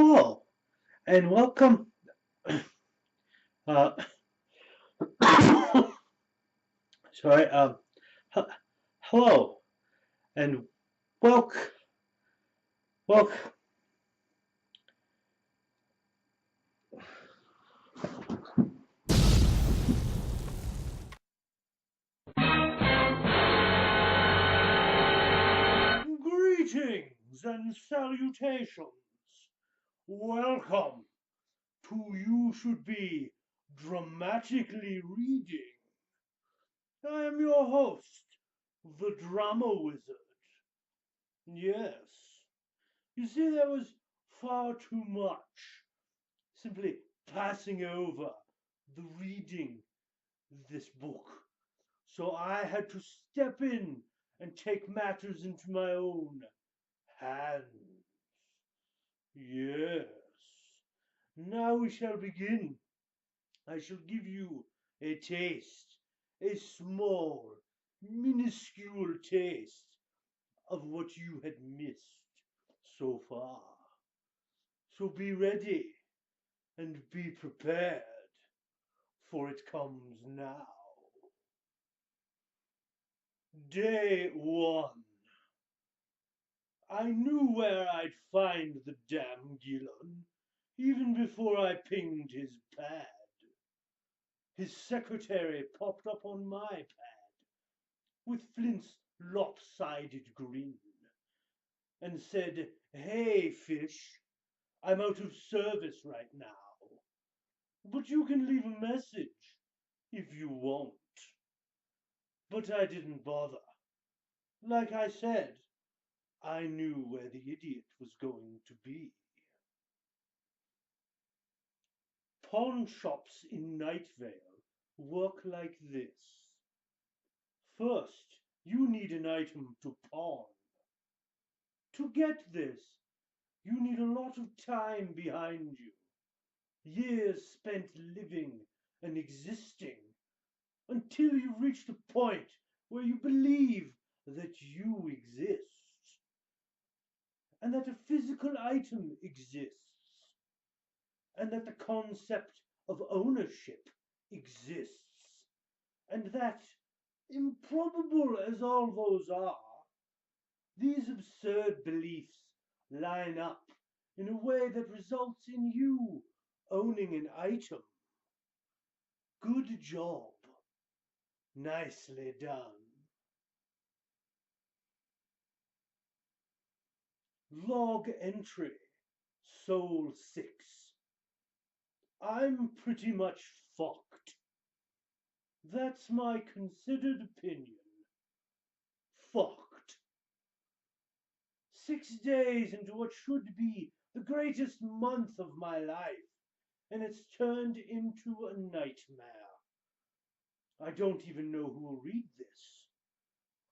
Hello and welcome. Uh, sorry. H- Hello and welcome. Welcome. Greetings and salutations. Welcome to You Should Be Dramatically Reading. I am your host, the Drama Wizard. Yes, you see, there was far too much simply passing over the reading this book. So I had to step in and take matters into my own hands. Yes. Now we shall begin. I shall give you a taste, a small, minuscule taste of what you had missed so far. So be ready and be prepared, for it comes now. Day one. I knew where I'd find the damn Gillon, even before I pinged his pad. His secretary popped up on my pad with Flint's lopsided grin and said, "Hey, fish, I'm out of service right now, but you can leave a message if you want." But I didn't bother. Like I said, I knew where the idiot was going to be. Pawn shops in Night Vale work like this. First, you need an item to pawn. To get this, you need a lot of time behind you. Years spent living and existing until you reach the point where you believe that you exist and that a physical item exists and that the concept of ownership exists and that, improbable as all those are, these absurd beliefs line up in a way that results in you owning an item. Good job. Nicely done. Log entry. Soul 6. I'm pretty much fucked. That's my considered opinion. Fucked. 6 days into what should be the greatest month of my life, and it's turned into a nightmare. I don't even know who will read this.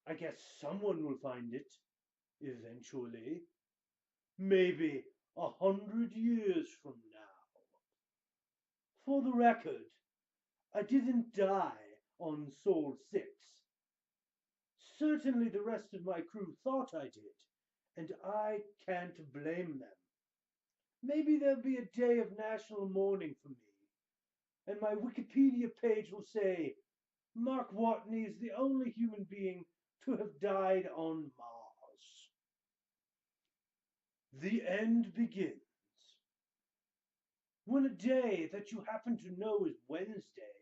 I guess someone will find it, eventually. Maybe 100 years from now. For the record, I didn't die on Soul 6. Certainly the rest of my crew thought I did, and I can't blame them. Maybe there'll be a day of national mourning for me, and my Wikipedia page will say, Mark Watney is the only human being to have died on Mars. The end begins. When a day that you happen to know is Wednesday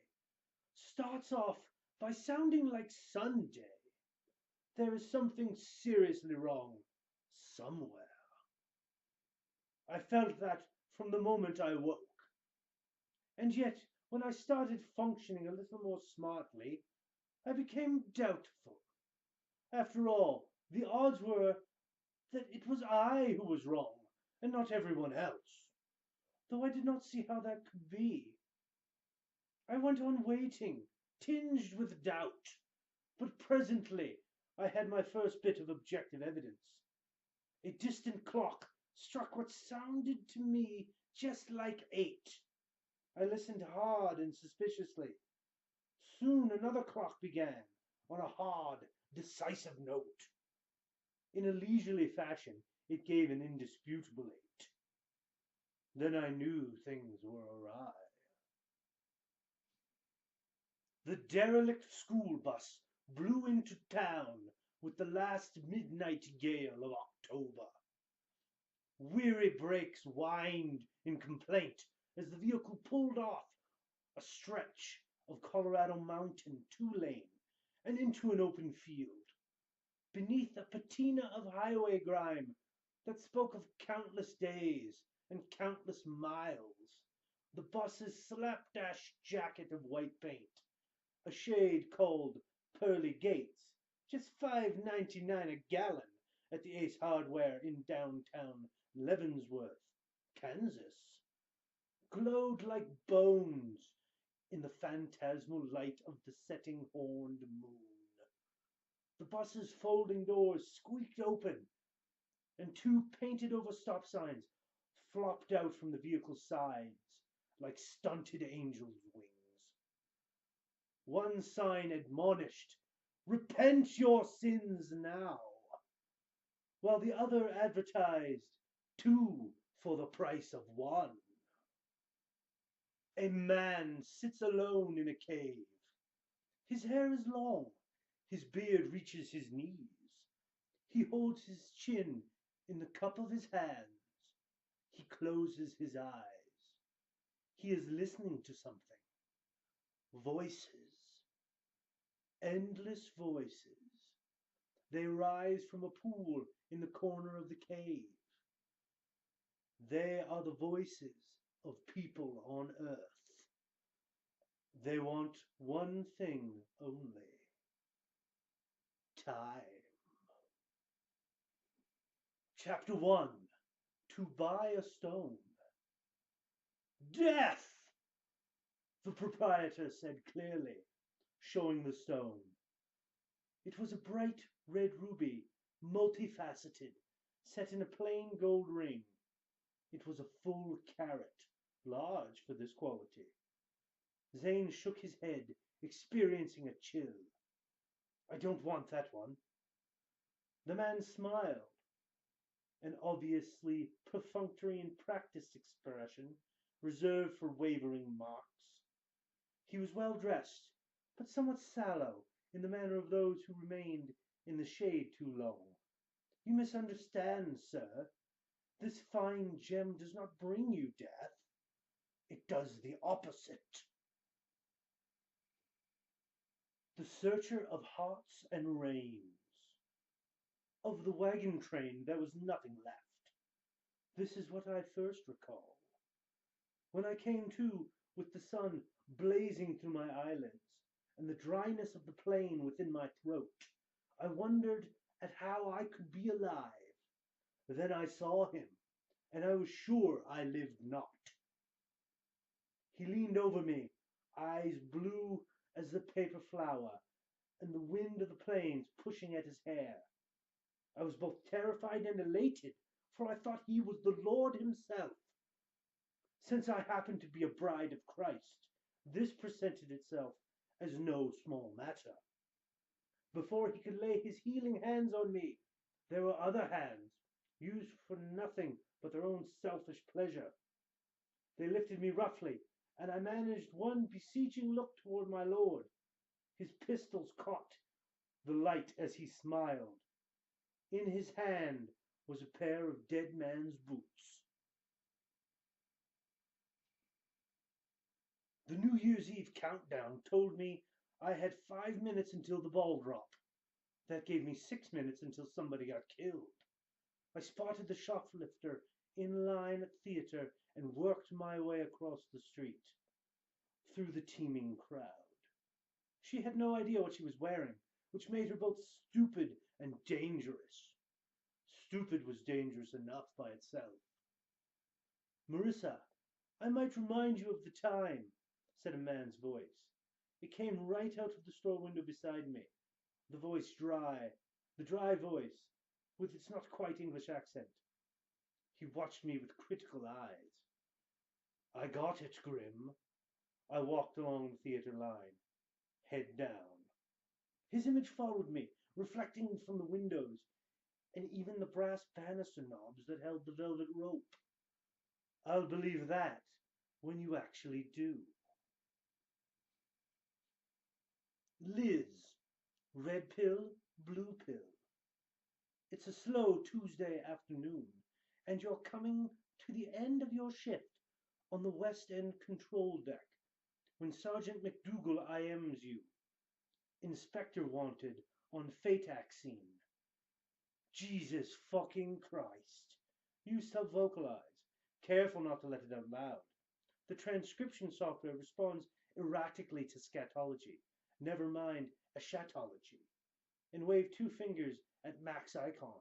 starts off by sounding like Sunday, there is something seriously wrong somewhere. I felt that from the moment I woke. And yet, when I started functioning a little more smartly, I became doubtful. After all, the odds were that it was I who was wrong, and not everyone else, though I did not see how that could be. I went on waiting, tinged with doubt, but presently I had my first bit of objective evidence. A distant clock struck what sounded to me just like 8. I listened hard and suspiciously. Soon another clock began, on a hard, decisive note. In a leisurely fashion, it gave an indisputable 8. Then I knew things were awry. The derelict school bus blew into town with the last midnight gale of October. Weary brakes whined in complaint as the vehicle pulled off a stretch of Colorado Mountain 2-lane and into an open field, beneath a patina of highway grime that spoke of countless days and countless miles. The bus's slapdash jacket of white paint, a shade called Pearly Gates, just $5.99 a gallon at the Ace Hardware in downtown Leavenworth, Kansas, glowed like bones in the phantasmal light of the setting horned moon. The bus's folding doors squeaked open, and two painted over stop signs flopped out from the vehicle's sides like stunted angels' wings. One sign admonished, "Repent your sins now," while the other advertised, "Two for the price of one." A man sits alone in a cave. His hair is long, his beard reaches his knees. He holds his chin in the cup of his hands. He closes his eyes. He is listening to something. Voices. Endless voices. They rise from a pool in the corner of the cave. They are the voices of people on earth. They want one thing only: time. Chapter 1. To buy a stone. Death! The proprietor said clearly, showing the stone. It was a bright red ruby, multifaceted, set in a plain gold ring. It was a full carat, large for this quality. Zane shook his head, experiencing a chill. "I don't want that one." The man smiled, an obviously perfunctory and practiced expression, reserved for wavering marks. He was well dressed, but somewhat sallow in the manner of those who remained in the shade too long. "You misunderstand, sir. This fine gem does not bring you death. It does the opposite." The searcher of hearts and reins. Of the wagon train there was nothing left. This is what I first recall. When I came to, with the sun blazing through my eyelids, and the dryness of the plain within my throat, I wondered at how I could be alive. Then I saw him, and I was sure I lived not. He leaned over me, eyes blue as the paper flower, and the wind of the plains pushing at his hair. I was both terrified and elated, for I thought he was the Lord himself. Since I happened to be a bride of Christ, this presented itself as no small matter. Before he could lay his healing hands on me, there were other hands, used for nothing but their own selfish pleasure. They lifted me roughly, and I managed one beseeching look toward my lord. His pistols caught the light as he smiled. In his hand was a pair of dead man's boots. The New Year's Eve countdown told me I had 5 minutes until the ball drop. That gave me 6 minutes until somebody got killed. I spotted the shoplifter in line at the theater and worked my way across the street, through the teeming crowd. She had no idea what she was wearing, which made her both stupid and dangerous. Stupid was dangerous enough by itself. "Marissa, I might remind you of the time," said a man's voice. It came right out of the store window beside me. The dry voice, with its not quite English accent. He watched me with critical eyes. "I got it, Grim." I walked along the theater line, head down. His image followed me, reflecting from the windows, and even the brass banister knobs that held the velvet rope. I'll believe that when you actually do. Liz, red pill, blue pill. It's a slow Tuesday afternoon, and you're coming to the end of your shift on the West End control deck when Sergeant McDougal IMs you. Inspector wanted on FATAC scene. Jesus fucking Christ. You self-vocalize. Careful not to let it out loud. The transcription software responds erratically to scatology. Never mind eschatology. And wave two fingers at Max Icon.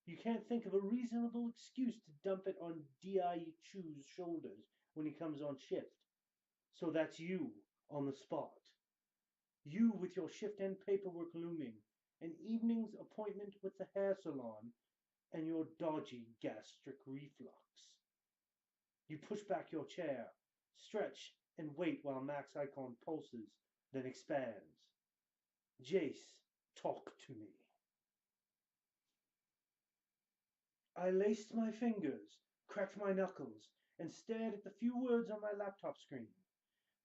You can't think of a reasonable excuse to dump it on D.I. Chu's shoulders when he comes on shift. So that's you on the spot. You with your shift end paperwork looming, an evening's appointment with the hair salon, and your dodgy gastric reflux. You push back your chair, stretch, and wait while Max Icon pulses, then expands. Jace, talk to me. I laced my fingers, cracked my knuckles, and stared at the few words on my laptop screen.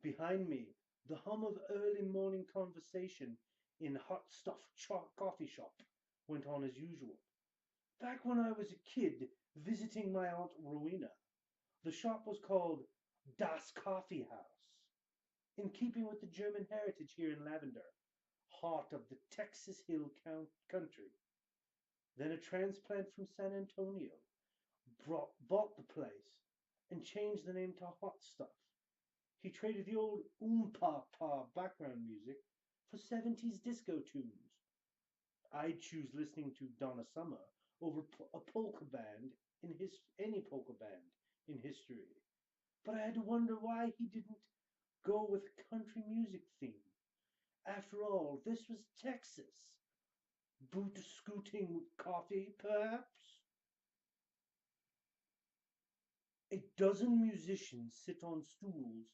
Behind me, the hum of early morning conversation in Hot Stuff Coffee Shop went on as usual. Back when I was a kid visiting my Aunt Rowena, the shop was called Das Coffee House, in keeping with the German heritage here in Lavender, heart of the Texas Hill country. Then a transplant from San Antonio bought the place and changed the name to Hot Stuff. He traded the old pa background music for 70s disco tunes. I'd choose listening to Donna Summer over a polka band any polka band in history. But I had to wonder why he didn't go with a country music theme. After all, this was Texas. Boot scooting with coffee, perhaps? A dozen musicians sit on stools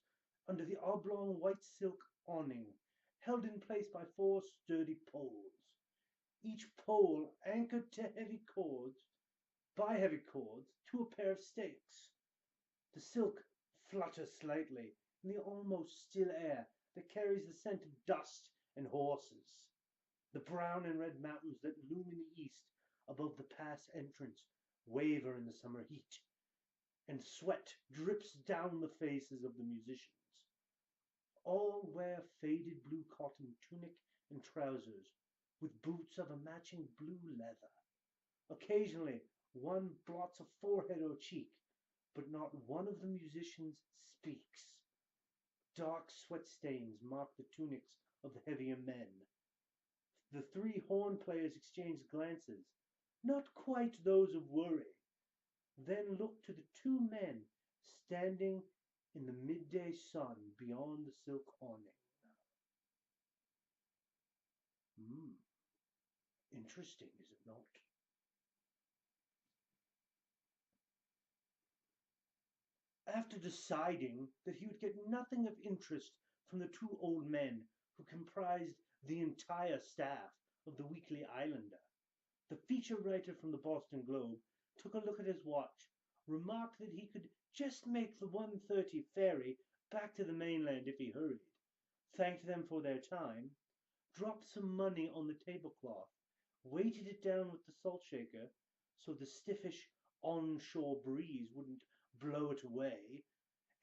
under the oblong white silk awning, held in place by four sturdy poles, each pole anchored to heavy cords to a pair of stakes. The silk flutters slightly in the almost still air that carries the scent of dust and horses. The brown and red mountains that loom in the east above the pass entrance waver in the summer heat, and sweat drips down the faces of the musicians. All wear faded blue cotton tunic and trousers, with boots of a matching blue leather. Occasionally, one blots a forehead or cheek, but not one of the musicians speaks. Dark sweat stains mark the tunics of the heavier men. The three horn players exchange glances, not quite those of worry, then look to the two men standing in the midday sun beyond the silk awning. Interesting, is it not? After deciding that he would get nothing of interest from the two old men who comprised the entire staff of the Weekly Islander, the feature writer from the Boston Globe took a look at his watch, remarked that he could just make the 1:30 ferry back to the mainland if he hurried, thanked them for their time, dropped some money on the tablecloth, weighted it down with the salt shaker so the stiffish onshore breeze wouldn't blow it away,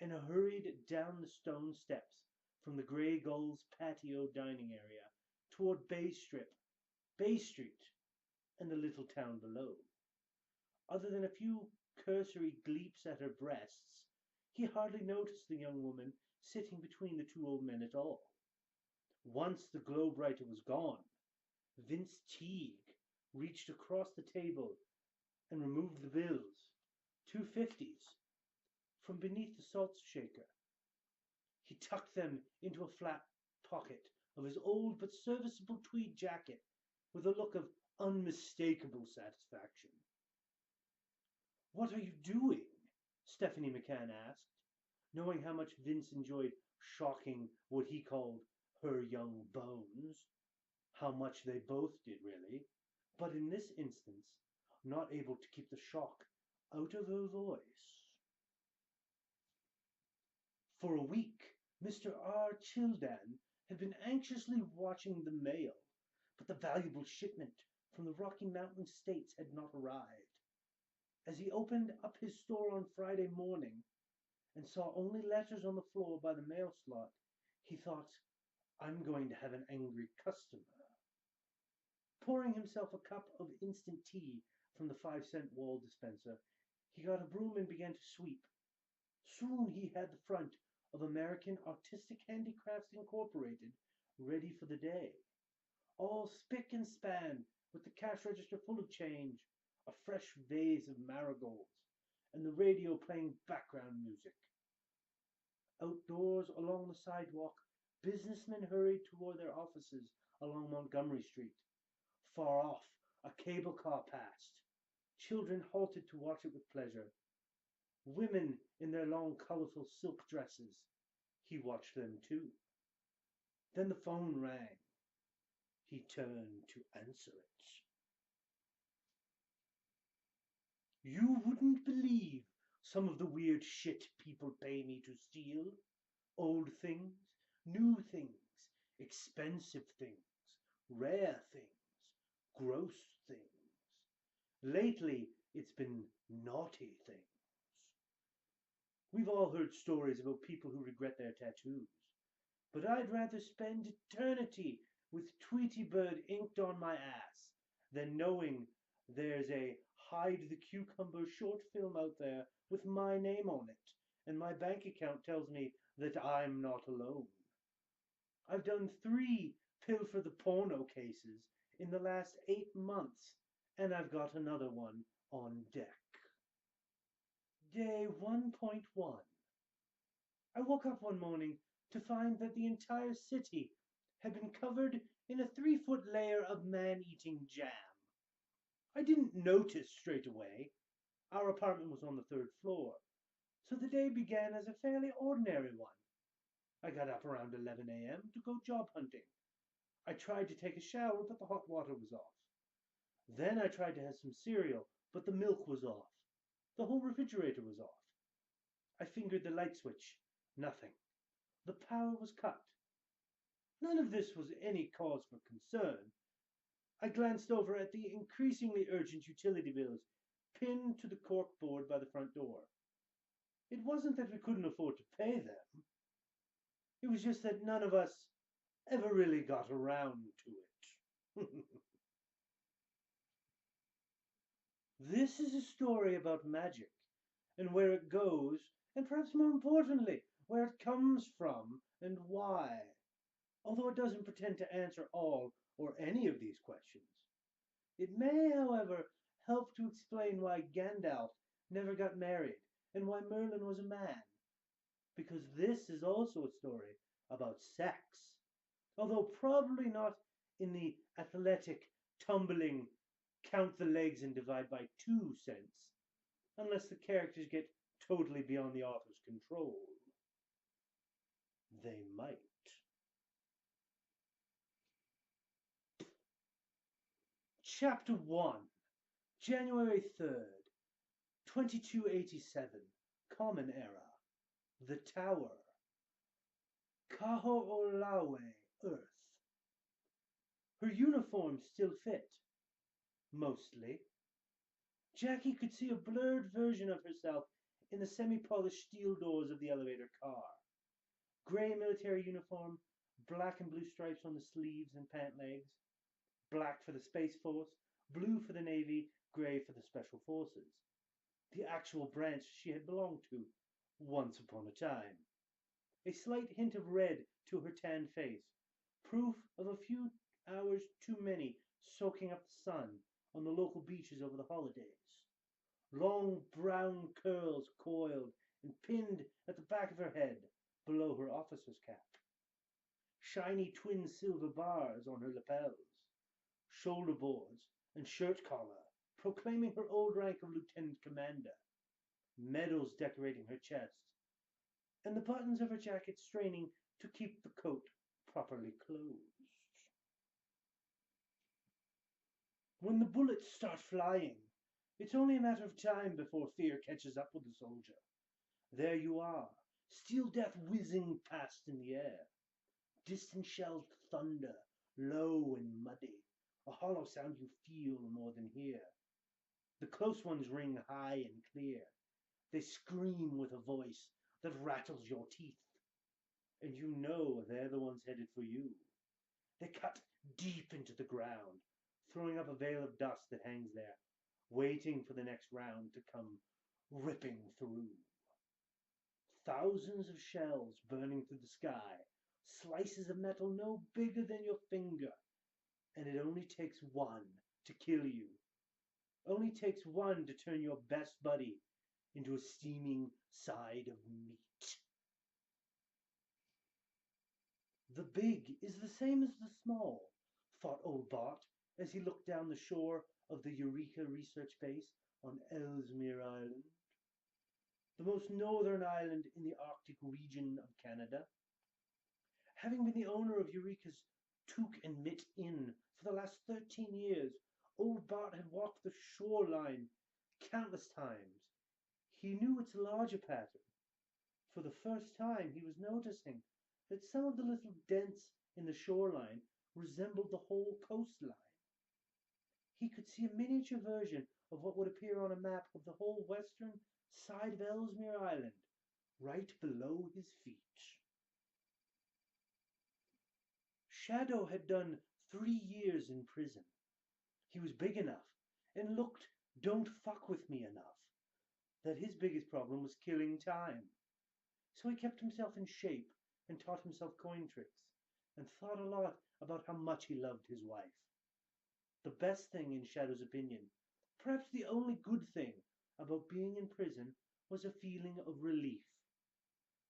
and hurried down the stone steps from the Grey Gull's patio dining area toward Bay Street, and the little town below. Other than a few cursory gleeps at her breasts, he hardly noticed the young woman sitting between the two old men at all. Once the globe writer was gone, Vince Teague reached across the table and removed the bills, 250s, from beneath the salt shaker. He tucked them into a flat pocket of his old but serviceable tweed jacket with a look of unmistakable satisfaction. "What are you doing?" Stephanie McCann asked, knowing how much Vince enjoyed shocking what he called her young bones. How much they both did, really, but in this instance, not able to keep the shock out of her voice. For a week, Mr. R. Childan had been anxiously watching the mail, but the valuable shipment from the Rocky Mountain states had not arrived. As he opened up his store on Friday morning and saw only letters on the floor by the mail slot, he thought, I'm going to have an angry customer. Pouring himself a cup of instant tea from the 5-cent wall dispenser, he got a broom and began to sweep. Soon he had the front of American Artistic Handicrafts Incorporated ready for the day, all spick and span, with the cash register full of change, a fresh vase of marigolds, and the radio playing background music. Outdoors along the sidewalk, businessmen hurried toward their offices along Montgomery Street. Far off, a cable car passed. Children halted to watch it with pleasure. Women in their long, colorful silk dresses. He watched them too. Then the phone rang. He turned to answer it. You wouldn't believe some of the weird shit people pay me to steal. Old things, new things, expensive things, rare things, gross things. Lately, it's been naughty things. We've all heard stories about people who regret their tattoos, but I'd rather spend eternity with Tweety Bird inked on my ass than knowing there's a Hide the Cucumber short film out there with my name on it, and my bank account tells me that I'm not alone. I've done 3 Pilfer the Porno cases in the last 8 months, and I've got another one on deck. Day 1.1. I woke up one morning to find that the entire city had been covered in a 3-foot layer of man-eating jam. I didn't notice straight away. Our apartment was on the 3rd floor, so the day began as a fairly ordinary one. I got up around 11 a.m. to go job hunting. I tried to take a shower, but the hot water was off. Then I tried to have some cereal, but the milk was off. The whole refrigerator was off. I fingered the light switch. Nothing. The power was cut. None of this was any cause for concern. I glanced over at the increasingly urgent utility bills pinned to the cork board by the front door. It wasn't that we couldn't afford to pay them. It was just that none of us ever really got around to it. This is a story about magic and where it goes, and perhaps more importantly, where it comes from and why, although it doesn't pretend to answer all or any of these questions. It may, however, help to explain why Gandalf never got married and why Merlin was a man, because this is also a story about sex, although probably not in the athletic, tumbling, count the legs and divide by 2 sense, unless the characters get totally beyond the author's control. They might. Chapter 1, January 3rd, 2287, Common Era, The Tower, Kaho'olawe, Earth. Her uniform still fit, mostly. Jackie could see a blurred version of herself in the semi-polished steel doors of the elevator car. Gray military uniform, black and blue stripes on the sleeves and pant legs, black for the Space Force, blue for the Navy, gray for the Special Forces. The actual branch she had belonged to once upon a time. A slight hint of red to her tanned face, proof of a few hours too many soaking up the sun on the local beaches over the holidays. Long brown curls coiled and pinned at the back of her head below her officer's cap. Shiny twin silver bars on her lapels, shoulder boards, and shirt collar proclaiming her old rank of lieutenant commander. Medals decorating her chest, and the buttons of her jacket straining to keep the coat properly closed. When the bullets start flying, it's only a matter of time before fear catches up with the soldier. There you are, steel death whizzing past in the air. Distant shells thunder, low and muddy, a hollow sound you feel more than hear. The close ones ring high and clear. They scream with a voice that rattles your teeth, and you know they're the ones headed for you. They cut deep into the ground, throwing up a veil of dust that hangs there, waiting for the next round to come ripping through. Thousands of shells burning through the sky, slices of metal no bigger than your finger, and it only takes one to kill you. Only takes one to turn your best buddy into a steaming side of meat. The big is the same as the small, thought old Bart as he looked down the shore of the Eureka Research Base on Ellesmere Island, the most northern island in the Arctic region of Canada. Having been the owner of Eureka's Took and Mitt Inn for the last 13 years, old Bart had walked the shoreline countless times. He knew its larger pattern. For the first time, he was noticing that some of the little dents in the shoreline resembled the whole coastline. He could see a miniature version of what would appear on a map of the whole western side of Ellesmere Island, right below his feet. Shadow had done 3 years in prison. He was big enough and looked don't fuck with me enough that his biggest problem was killing time. So he kept himself in shape and taught himself coin tricks and thought a lot about how much he loved his wife. The best thing, in Shadow's opinion, perhaps the only good thing about being in prison, was a feeling of relief.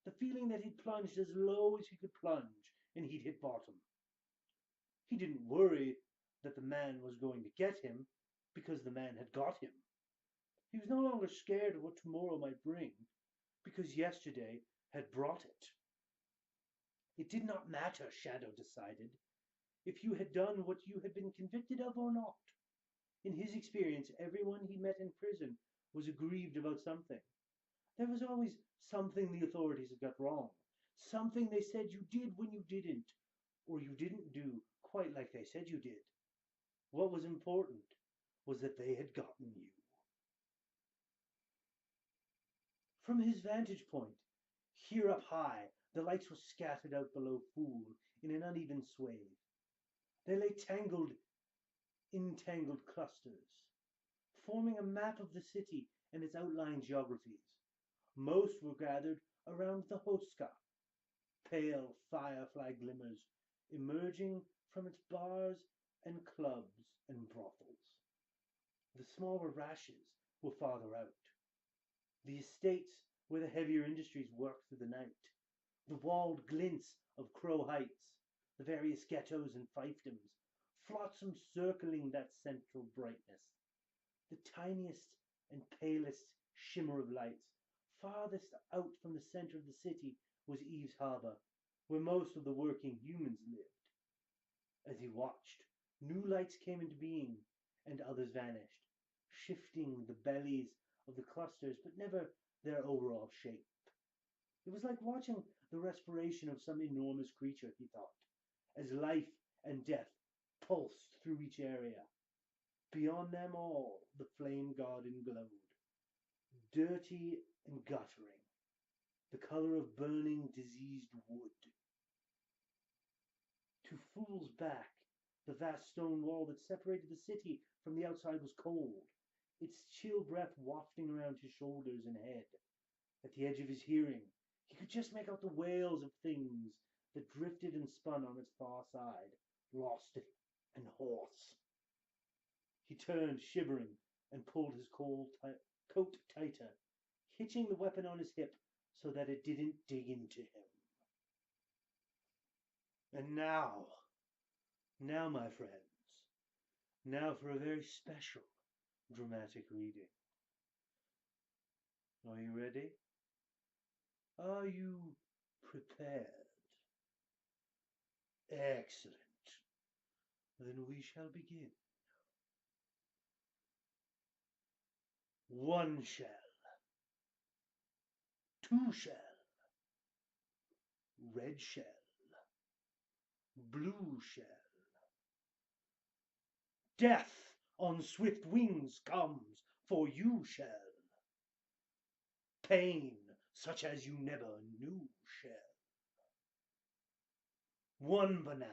The feeling that he'd plunged as low as he could plunge and he'd hit bottom. He didn't worry that the man was going to get him because the man had got him. He was no longer scared of what tomorrow might bring because yesterday had brought it. It did not matter, Shadow decided, if you had done what you had been convicted of or not. In his experience, everyone he met in prison was aggrieved about something. There was always something the authorities had got wrong, something they said you did when you didn't, or you didn't do quite like they said you did. What was important was that they had gotten you. From his vantage point, here up high, the lights were scattered out below Fool in an uneven swathe. They lay entangled clusters, forming a map of the city and its outlying geographies. Most were gathered around the Hoska, pale firefly glimmers emerging from its bars and clubs and brothels. The smaller rashes were farther out. The estates where the heavier industries worked through the night. The walled glints of Crow Heights, the various ghettos and fiefdoms, flotsam circling that central brightness. The tiniest and palest shimmer of lights, farthest out from the center of the city, was Eve's Harbor, where most of the working humans lived. As he watched, new lights came into being, and others vanished, shifting the bellies of the clusters, but never their overall shape. It was like watching the respiration of some enormous creature, he thought, as life and death pulsed through each area. Beyond them all, the flame garden glowed, dirty and guttering, the color of burning, diseased wood. To Fool's back, the vast stone wall that separated the city from the outside was cold, its chill breath wafting around his shoulders and head. At the edge of his hearing, he could just make out the wails of things that drifted and spun on its far side, lost and hoarse. He turned, shivering, and pulled his coat tighter, hitching the weapon on his hip so that it didn't dig into him. And now, my friends, now for a very special dramatic reading. Are you ready? Are you prepared? Excellent. Then we shall begin. 1 shell. 2 shell. red shell, blue shell. Death on swift wings comes for you shall. Pain such as you never knew shall. One banana,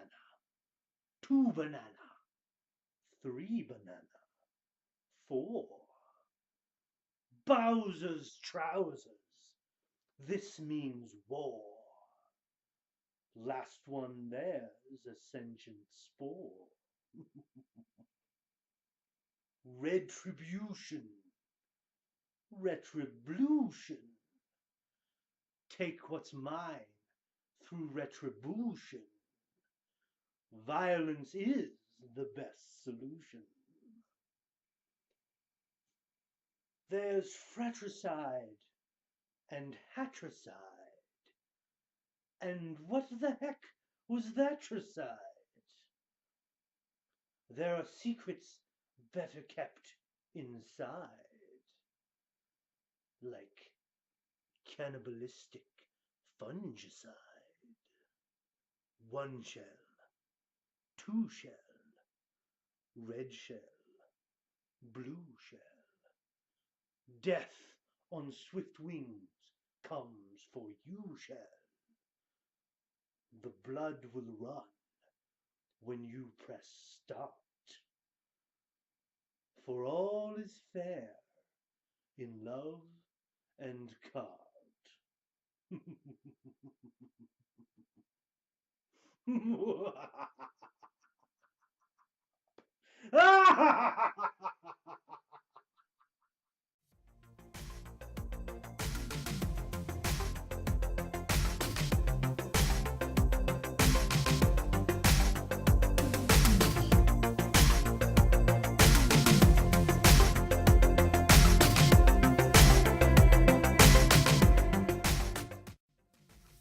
two banana, three banana, four. Bowser's trousers, this means war. Last one there's a sentient spore. Retribution, retribution. Take what's mine through retribution. Violence is the best solution. There's fratricide and hatricide. And what the heck was thatricide? There are secrets better kept inside, like cannibalistic fungicide. One shell, two shell, red shell, blue shell. Death on swift wings comes for you shall. The blood will run when you press start. For all is fair in love and card.